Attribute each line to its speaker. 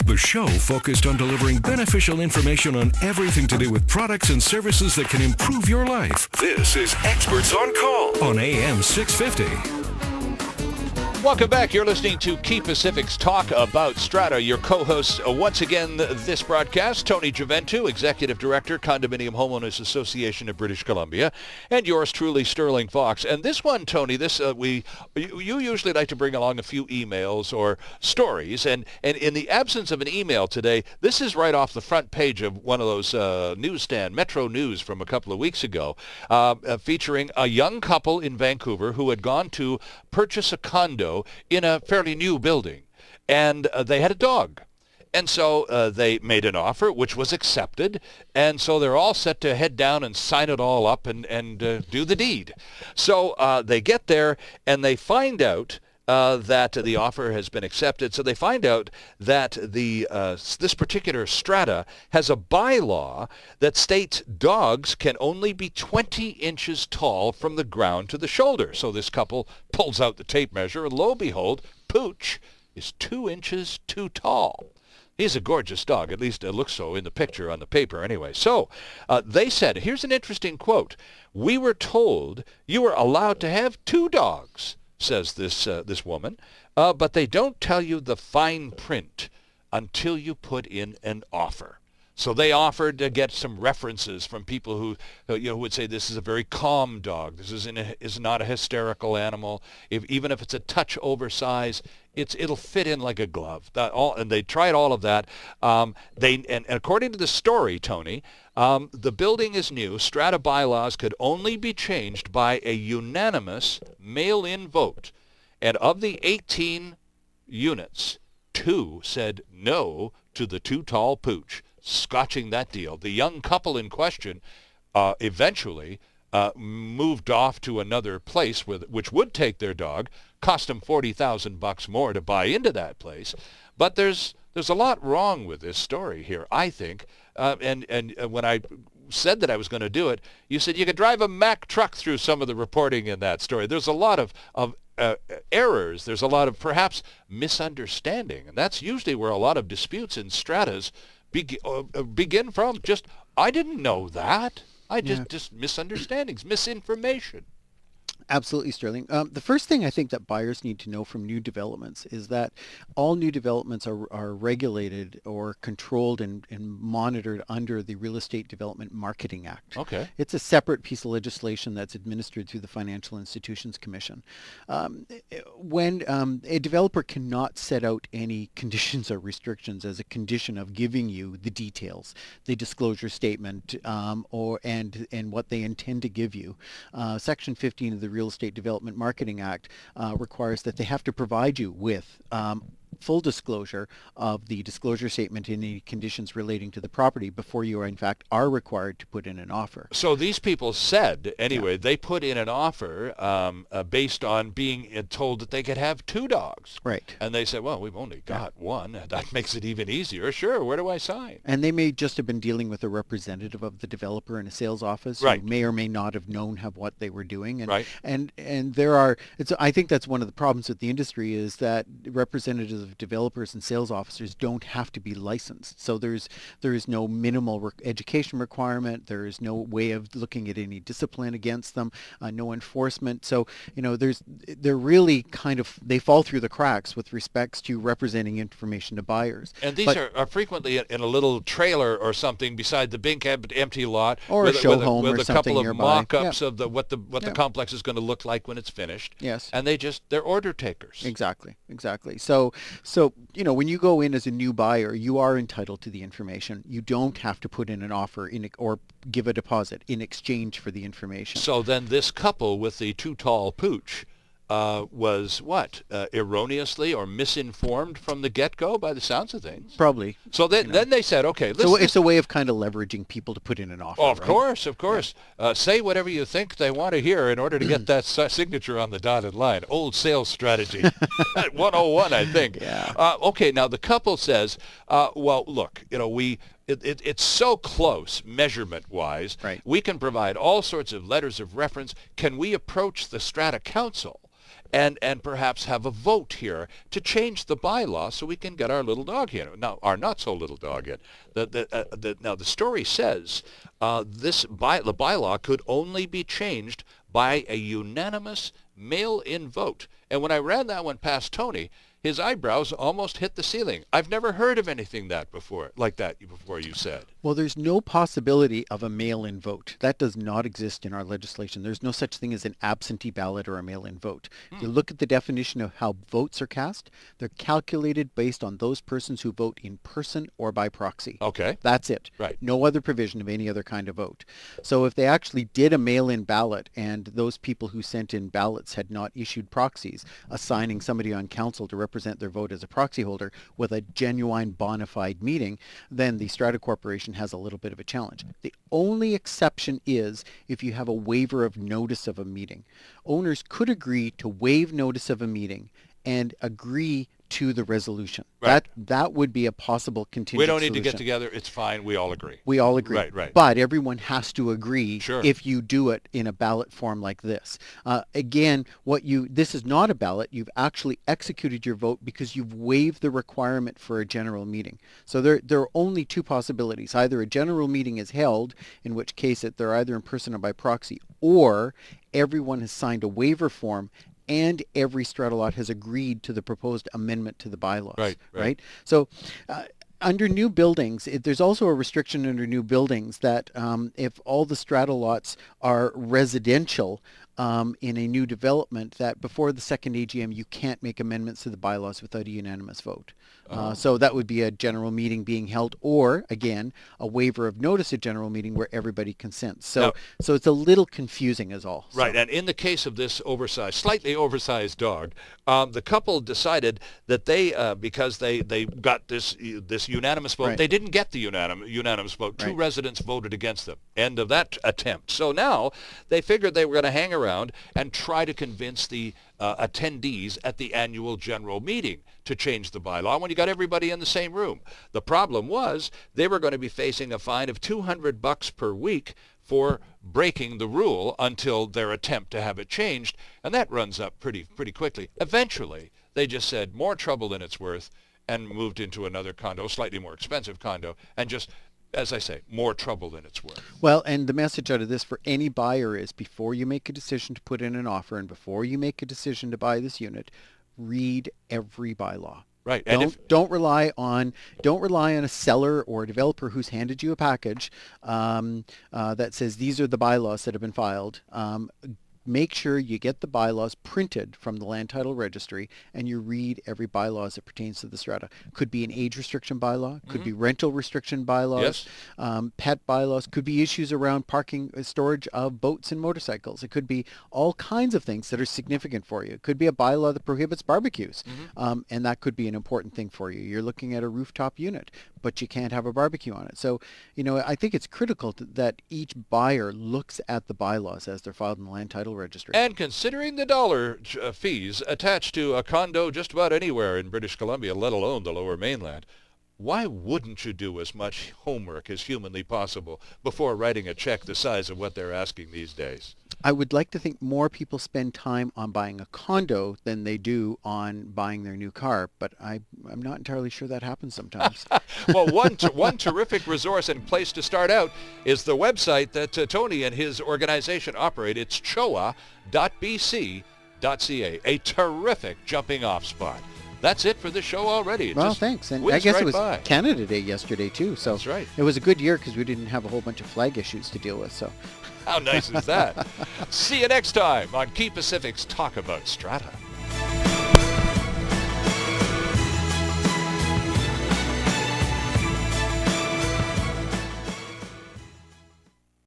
Speaker 1: The show focused on delivering beneficial information on everything to do with products and services that can improve your life. This is Experts on Call on AM 650.
Speaker 2: Welcome back. You're listening to Key Pacific's Talk About Strata. Your co-host, once again, this broadcast, Tony Juventu, Executive Director, Condominium Homeowners Association of British Columbia, and yours truly, Sterling Fox. And this one, Tony, you usually like to bring along a few emails or stories, and in the absence of an email today, this is right off the front page of one of those newsstand, Metro News from a couple of weeks ago, featuring a young couple in Vancouver who had gone to purchase a condo in a fairly new building, and they had a dog. And so they made an offer, which was accepted, and so they're all set to head down and sign it all up and do the deed. So they get there, and they find out that the offer has been accepted. So they find out that this particular strata has a bylaw that states dogs can only be 20 inches tall from the ground to the shoulder. So this couple pulls out the tape measure, and lo and behold, Pooch is 2 inches too tall. He's a gorgeous dog, at least it looks so in the picture on the paper anyway. So they said, here's an interesting quote, "We were told you were allowed to have 2 dogs, says this woman, but they don't tell you the fine print until you put in an offer." So they offered to get some references from people who would say this is a very calm dog. This is not a hysterical animal. Even if it's a touch oversized, it'll fit in like a glove. And they tried all of that. And according to the story, Tony, the building is new. Strata bylaws could only be changed by a unanimous mail-in vote. And of the 18 units, 2 said no to the too tall Pooch, scotching that deal. The young couple in question eventually moved off to another place which would take their dog, cost them $40,000 more to buy into that place. But there's a lot wrong with this story here, I think. And when I said that I was going to do it, you said you could drive a Mack truck through some of the reporting in that story. There's a lot of errors. There's a lot of perhaps misunderstanding, and that's usually where a lot of disputes in stratas begin from. Just, I didn't know that. Just misunderstandings, misinformation.
Speaker 3: Absolutely, Sterling. The first thing I think that buyers need to know from new developments is that all new developments are regulated or controlled and monitored under the Real Estate Development Marketing Act.
Speaker 2: Okay.
Speaker 3: It's a separate piece of legislation that's administered through the Financial Institutions Commission. When a developer cannot set out any conditions or restrictions as a condition of giving you the details, the disclosure statement, and what they intend to give you, Section 15 of the Real Estate Development Marketing Act requires that they have to provide you with full disclosure of the disclosure statement and any conditions relating to the property before you are required to put in an offer.
Speaker 2: So these people said, anyway, they put in an offer based on being told that they could have 2 dogs.
Speaker 3: Right.
Speaker 2: And they said, well, we've only got 1. That makes it even easier. Sure, where do I sign?
Speaker 3: And they may just have been dealing with a representative of the developer in a sales office
Speaker 2: right.
Speaker 3: who may or may not have known what they were doing. And,
Speaker 2: right.
Speaker 3: and I think that's one of the problems with the industry is that representatives of developers and sales officers don't have to be licensed. So there is no minimal education requirement. There is no way of looking at any discipline against them, no enforcement. So, they're really they fall through the cracks with respects to representing information to buyers.
Speaker 2: And these are frequently in a little trailer or something beside the big empty lot.
Speaker 3: Or a show home
Speaker 2: with
Speaker 3: or
Speaker 2: a
Speaker 3: something
Speaker 2: couple of
Speaker 3: nearby.
Speaker 2: mock-ups of what the complex is going to look like when it's finished.
Speaker 3: Yes.
Speaker 2: And they're order takers.
Speaker 3: Exactly. So when you go in as a new buyer, you are entitled to the information. You don't have to put in an offer or give a deposit in exchange for the information.
Speaker 2: So then this couple with the too tall Pooch was erroneously or misinformed from the get-go by the sounds of things?
Speaker 3: Probably.
Speaker 2: So then they said, okay,
Speaker 3: it's a way of kind of leveraging people to put in an offer.
Speaker 2: Oh, of course. Yeah. Say whatever you think they want to hear in order to get that signature on the dotted line. Old sales strategy. 101, I think.
Speaker 3: Yeah.
Speaker 2: Okay, now the couple says, well, look, it's so close measurement-wise.
Speaker 3: Right.
Speaker 2: We can provide all sorts of letters of reference. Can we approach the Strata Council and perhaps have a vote here to change the bylaw so we can get our little dog in. Now, our not so little dog in. Now, the story says the bylaw could only be changed by a unanimous mail-in vote. And when I ran that one past Tony, his eyebrows almost hit the ceiling. I've never heard of anything like that before, you said.
Speaker 3: Well, there's no possibility of a mail-in vote. That does not exist in our legislation. There's no such thing as an absentee ballot or a mail-in vote. You look at the definition of how votes are cast, they're calculated based on those persons who vote in person or by proxy.
Speaker 2: Okay.
Speaker 3: That's it.
Speaker 2: Right.
Speaker 3: No other provision of any other kind of vote. So if they actually did a mail-in ballot and those people who sent in ballots had not issued proxies, assigning somebody on council to represent their vote as a proxy holder with a genuine bona fide meeting, then the Strata Corporation has a little bit of a challenge. The only exception is if you have a waiver of notice of a meeting. Owners could agree to waive notice of a meeting and agree to the resolution.
Speaker 2: Right.
Speaker 3: That would be a possible contingent
Speaker 2: We don't need to
Speaker 3: solution.
Speaker 2: get together. It's fine. We all agree.
Speaker 3: We all agree.
Speaker 2: Right.
Speaker 3: But everyone has to agree
Speaker 2: Sure.
Speaker 3: if you do it in a ballot form like this. Again, this is not a ballot. You've actually executed your vote because you've waived the requirement for a general meeting. So there are only two possibilities. Either a general meeting is held, in which case they're either in person or by proxy, or everyone has signed a waiver form and every strata lot has agreed to the proposed amendment to the bylaws. Right? So under new buildings, there's also a restriction under new buildings that if all the strata lots are residential in a new development, that before the second AGM you can't make amendments to the bylaws without a unanimous vote. So that would be a general meeting being held, or again a waiver of notice of general meeting where everybody consents. So it's a little confusing is all.
Speaker 2: Right, and in the case of this slightly oversized dog, the couple decided that they because they got this unanimous vote,
Speaker 3: Right.
Speaker 2: they didn't get the unanimous vote. Two
Speaker 3: Right.
Speaker 2: residents voted against them. End of that attempt. So now they figured they were going to hang around and try to convince the attendees at the annual general meeting to change the bylaw when you got everybody in the same room. The problem was they were going to be facing a fine of $200 per week for breaking the rule until their attempt to have it changed, and that runs up pretty quickly. Eventually, they just said more trouble than it's worth and moved into another condo, slightly more expensive condo, and just, as I say, more trouble than it's worth.
Speaker 3: Well, and the message out of this for any buyer is before you make a decision to put in an offer and before you make a decision to buy this unit, read every bylaw.
Speaker 2: Right. And
Speaker 3: Don't rely on a seller or a developer who's handed you a package that says these are the bylaws that have been filed. Make sure you get the bylaws printed from the Land Title Registry and you read every bylaw as it pertains to the strata. Could be an age restriction bylaw, could be rental restriction bylaws, pet bylaws, could be issues around parking, storage of boats and motorcycles. It could be all kinds of things that are significant for you. It could be a bylaw that prohibits barbecues, and that could be an important thing for you. You're looking at a rooftop unit, but you can't have a barbecue on it. So, I think it's critical that each buyer looks at the bylaws as they're filed in the Land Title Registry.
Speaker 2: And considering the dollar fees attached to a condo just about anywhere in British Columbia, let alone the Lower Mainland, why wouldn't you do as much homework as humanly possible before writing a check the size of what they're asking these days?
Speaker 3: I would like to think more people spend time on buying a condo than they do on buying their new car, but I'm not entirely sure that happens sometimes.
Speaker 2: Well, one terrific resource and place to start out is the website that Tony and his organization operate. It's choa.bc.ca, a terrific jumping-off spot. That's it for the show already.
Speaker 3: Well, thanks. And I guess it was
Speaker 2: by.
Speaker 3: Canada Day yesterday, too. So
Speaker 2: That's right.
Speaker 3: It was a good year because we didn't have a whole bunch of flag issues to deal with. So
Speaker 2: How nice is that? See you next time on Key Pacific's Talk About Strata.